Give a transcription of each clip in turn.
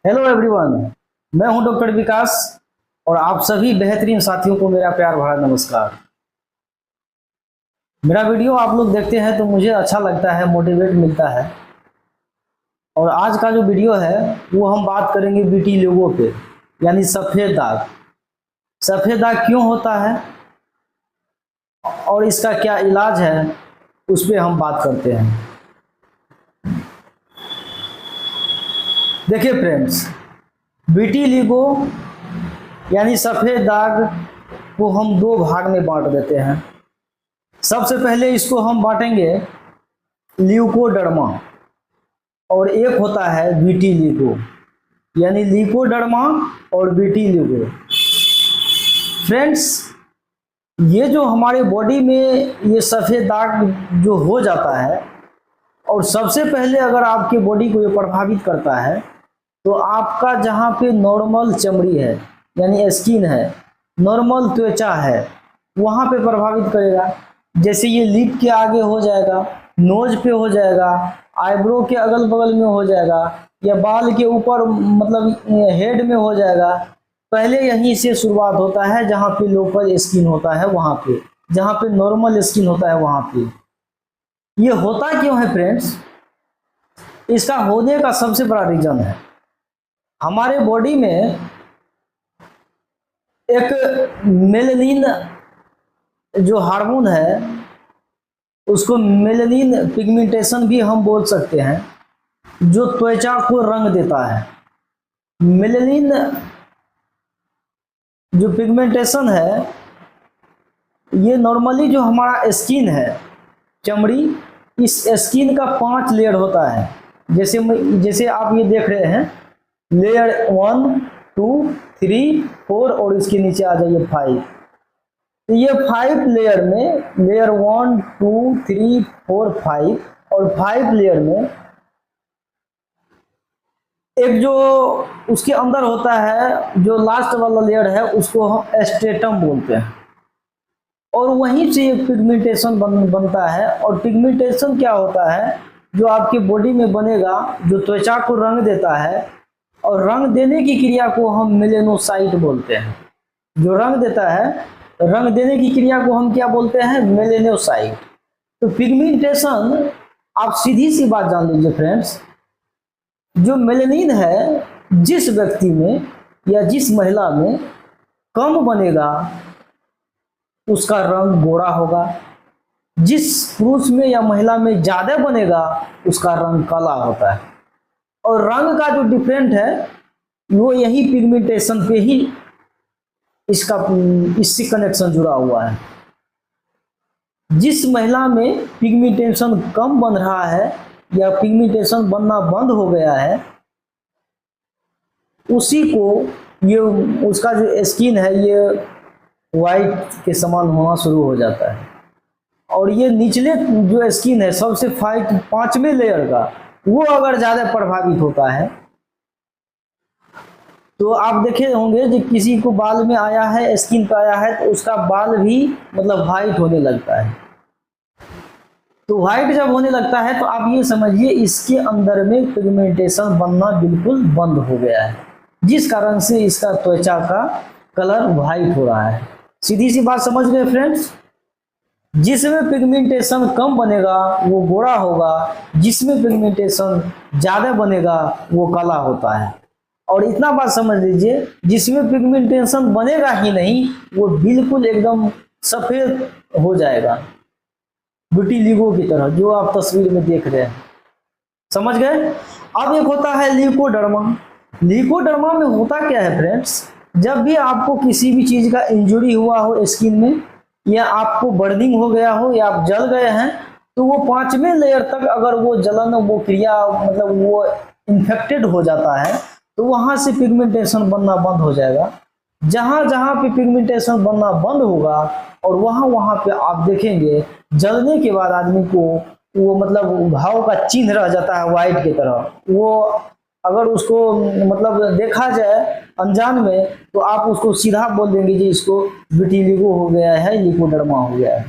Hello everyone. मैं हूं doctor विकास और आप सभी बेहतरीन साथियों को मेरा प्यार भरा नमस्कार। मेरा वीडियो आप लोग देखते हैं तो मुझे अच्छा लगता है, मोटिवेट मिलता है। और आज का जो वीडियो है वो हम बात करेंगे बीटी लोगों पे, यानी सफ़ेद दाग। सफ़ेद दाग क्यों होता है और इसका क्या इलाज है, उस पर हम बात करते हैं। देखिए फ्रेंड्स, विटिलिगो यानी सफ़ेद दाग को हम दो भाग में बांट देते हैं। सबसे पहले इसको हम बांटेंगे ल्यूकोडर्मा और एक होता है विटिलिगो, यानी ल्यूकोडर्मा और विटिलिगो। फ्रेंड्स, ये जो हमारे बॉडी में ये सफ़ेद दाग जो हो जाता है, और सबसे पहले अगर आपके बॉडी को ये प्रभावित करता है तो आपका जहाँ पे नॉर्मल चमड़ी है यानी स्किन है, नॉर्मल त्वचा है, वहाँ पे प्रभावित करेगा। जैसे ये लिप के आगे हो जाएगा, नोज पे हो जाएगा, आईब्रो के अगल बगल में हो जाएगा, या बाल के ऊपर मतलब हेड में हो जाएगा। पहले यहीं से शुरुआत होता है, जहाँ पे लोकल स्किन होता है वहाँ पे, जहाँ पे नॉर्मल स्किन होता है वहाँ पे। ये होता क्यों है फ्रेंड्स? इसका होने का सबसे बड़ा रीजन है हमारे बॉडी में एक मेलानिन जो हार्मोन है, उसको मेलानिन पिगमेंटेशन भी हम बोल सकते हैं, जो त्वचा को रंग देता है। मेलानिन जो पिगमेंटेशन है, ये नॉर्मली जो हमारा स्किन है, चमड़ी, इस स्किन का 5 लेयर होता है। जैसे आप ये देख रहे हैं, लेयर 1 2 3 4 और इसके नीचे आ जाइए 5। तो ये 5 लेयर में, लेयर 1 2 3 4 5 और 5 लेयर में एक जो उसके अंदर होता है, जो लास्ट वाला लेयर है, उसको हम स्ट्रेटम बोलते हैं। और वहीं से एक पिगमेंटेशन बनता है। और पिगमेंटेशन क्या होता है, जो आपके बॉडी में बनेगा, जो त्वचा को रंग देता है। और रंग देने की क्रिया को हम मेलेनोसाइट बोलते हैं। जो रंग देता है, रंग देने की क्रिया को हम क्या बोलते हैं? मेलेनोसाइट। तो पिगमेंटेशन, आप सीधी सी बात जान लीजिए फ्रेंड्स, जो मेलेनिन है, जिस व्यक्ति में या जिस महिला में कम बनेगा उसका रंग गोरा होगा। जिस पुरुष में या महिला में ज्यादा बनेगा उसका रंग काला होता है। और रंग का जो डिफरेंट है वो यही पिगमेंटेशन पे ही इससे कनेक्शन जुड़ा हुआ है। जिस महिला में पिगमेंटेशन कम बन रहा है या पिगमेंटेशन बनना बंद हो गया है, उसी को ये उसका जो स्किन है ये वाइट के समान होना शुरू हो जाता है। और ये निचले जो स्किन है, सबसे 5वें लेयर का, वो अगर ज्यादा प्रभावित होता है तो आप देखे होंगे कि किसी को बाल में आया है, स्किन पे आया है, तो उसका बाल भी मतलब वाइट होने लगता है। तो वाइट जब होने लगता है तो आप ये समझिए इसके अंदर में पिगमेंटेशन बनना बिल्कुल बंद हो गया है, जिस कारण से इसका त्वचा का कलर वाइट हो रहा है। सीधी सी बात समझ गए फ्रेंड्स? जिसमें पिगमेंटेशन कम बनेगा वो गोरा होगा, जिसमें पिगमेंटेशन ज्यादा बनेगा वो काला होता है। और इतना बात समझ लीजिए, जिसमें पिगमेंटेशन बनेगा ही नहीं वो बिल्कुल एकदम सफेद हो जाएगा, विटिलिगो की तरह, जो आप तस्वीर में देख रहे हैं। समझ गए? अब एक होता है ल्यूकोडर्मा। ल्यूकोडर्मा में होता क्या है फ्रेंड्स, जब भी आपको किसी भी चीज का इंजुरी हुआ हो स्किन में, या आपको बर्निंग हो गया हो, या आप जल गए हैं, तो वो 5वें लेयर तक अगर वो जलन, वो क्रिया मतलब वो इन्फेक्टेड हो जाता है, तो वहां से पिगमेंटेशन बनना बंद हो जाएगा। जहां जहां पे पिगमेंटेशन बनना बंद होगा और वहां पे आप देखेंगे जलने के बाद आदमी को वो मतलब घाव का चिन्ह रह जाता है वाइट की तरह। वो अगर उसको मतलब देखा जाए अनजान में, तो आप उसको सीधा बोल देंगे कि इसको विटिलिगो हो गया है, ल्यूकोडर्मा हो गया है।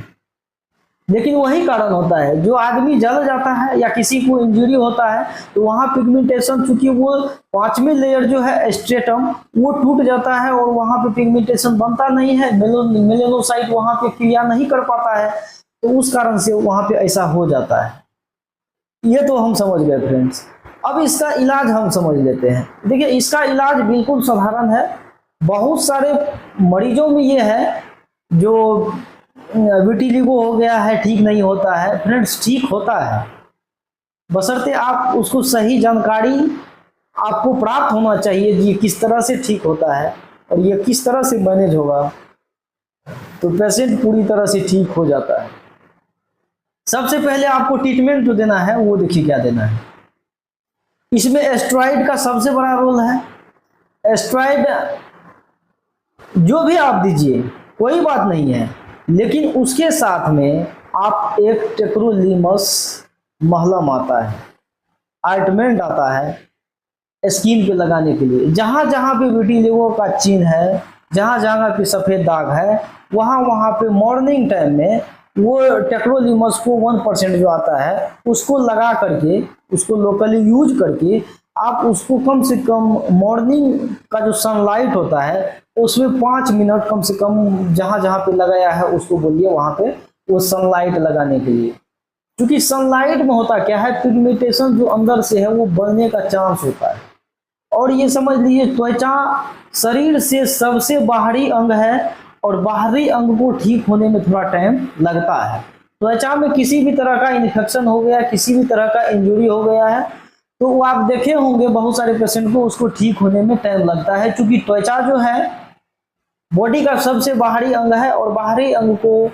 लेकिन वही कारण होता है, जो आदमी जल जाता है या किसी को इंजरी होता है तो वहाँ पिगमेंटेशन, चूंकि वो 5वें लेयर जो है स्ट्रेटम वो टूट जाता है और वहाँ पे पिगमेंटेशन बनता नहीं है, मेलेनोसाइट वहाँ पे क्रिया नहीं कर पाता है, तो उस कारण से वहाँ पे ऐसा हो जाता है। ये तो हम समझ गए फ्रेंड्स। अब इसका इलाज हम समझ लेते हैं। देखिए इसका इलाज बिल्कुल साधारण है। बहुत सारे मरीजों में ये है जो विटिलिगो हो गया है, ठीक नहीं होता है। फ्रेंड्स ठीक होता है, बशर्ते आप उसको सही जानकारी आपको प्राप्त होना चाहिए जी किस तरह से ठीक होता है और ये किस तरह से मैनेज होगा, तो पेशेंट पूरी तरह से ठीक हो जाता है। सबसे पहले आपको ट्रीटमेंट जो देना है वो देखिए क्या देना है। इसमें एस्टेरॉइड का सबसे बड़ा रोल है। एस्टेरॉइड जो भी आप दीजिए कोई बात नहीं है, लेकिन उसके साथ में आप एक टेक्रोलीमस महलम आता है, ऑइंटमेंट आता है स्किन पे लगाने के लिए। जहाँ जहाँ पे विटिलिगो का चिन्ह है, जहाँ जहाँ पे सफ़ेद दाग है, वहाँ वहाँ पे मॉर्निंग टाइम में वो टेक्रोलीमस को 1% जो आता है उसको लगा करके, उसको लोकली यूज करके आप उसको कम से कम मॉर्निंग का जो सनलाइट होता है उसमें 5 मिनट कम से कम जहाँ जहाँ पे लगाया है उसको बोलिए वहाँ पे वो सनलाइट लगाने के लिए। क्योंकि सनलाइट में होता क्या है, पिगमेंटेशन जो अंदर से है वो बढ़ने का चांस होता है। और ये समझ लीजिए त्वचा शरीर से सबसे बाहरी अंग है और बाहरी अंग को ठीक होने में थोड़ा टाइम लगता है। त्वचा में किसी भी तरह का इन्फेक्शन हो गया, किसी भी तरह का इंजरी हो गया है तो वो आप देखे होंगे बहुत सारे पेशेंट को उसको ठीक होने में टाइम लगता है। क्योंकि त्वचा जो है बॉडी का सबसे बाहरी अंग है और बाहरी अंग को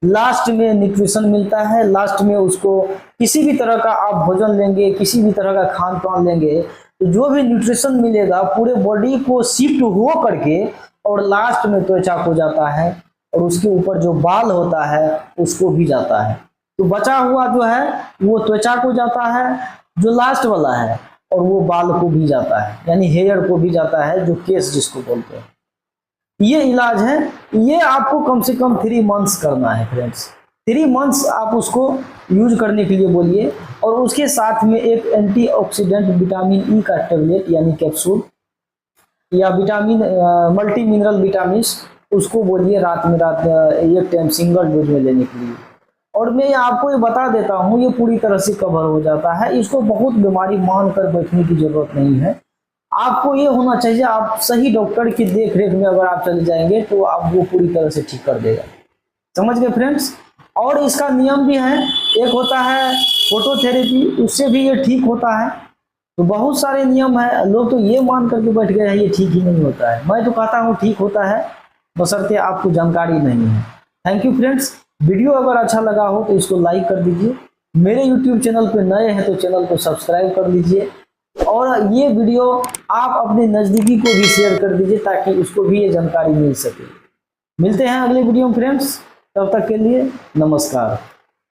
लास्ट में न्यूट्रिशन मिलता है। लास्ट में उसको किसी भी तरह का आप भोजन लेंगे, किसी भी तरह का खान पान लेंगे तो जो भी न्यूट्रिशन मिलेगा पूरे बॉडी को शिफ्ट हो करके और लास्ट में त्वचा को जाता है और उसके ऊपर जो बाल होता है उसको भी जाता है। तो बचा हुआ जो है वो त्वचा को जाता है जो लास्ट वाला है, और वो बाल को भी जाता है, यानी हेयर को भी जाता है, जो केस जिसको बोलते हैं। ये इलाज है। ये आपको कम से कम 3 मंथ्स करना है फ्रेंड्स। 3 मंथ्स आप उसको यूज करने के लिए बोलिए। और उसके साथ में एक एंटीऑक्सीडेंट विटामिन ई का टेबलेट यानी कैप्सूल या विटामिन मल्टी मिनरल विटामिन उसको बोलिए रात में एक टाइम सिंगल डोज में लेने के लिए। और मैं आपको ये बता देता हूँ ये पूरी तरह से कवर हो जाता है। इसको बहुत बीमारी मान कर बैठने की जरूरत नहीं है। आपको ये होना चाहिए आप सही डॉक्टर की देख रेख में अगर आप चले जाएंगे तो आप वो पूरी तरह से ठीक कर देगा। समझ गए फ्रेंड्स। और इसका नियम भी है, एक होता है फोटोथेरेपी, उससे भी ये ठीक होता है। तो बहुत सारे नियम है। लोग तो ये मान करके बैठ गए हैं ये ठीक ही नहीं होता है। मैं तो कहता हूँ ठीक होता है, बशर्ते आपको जानकारी नहीं है। Thank you friends. वीडियो अगर अच्छा लगा हो तो इसको लाइक कर दीजिए। मेरे यूट्यूब चैनल पर नए हैं तो चैनल को सब्सक्राइब कर लीजिए और ये वीडियो आप अपने नज़दीकी को भी शेयर कर दीजिए ताकि उसको भी ये जानकारी मिल सके। मिलते हैं अगले वीडियो में फ्रेंड्स, तब तक के लिए नमस्कार।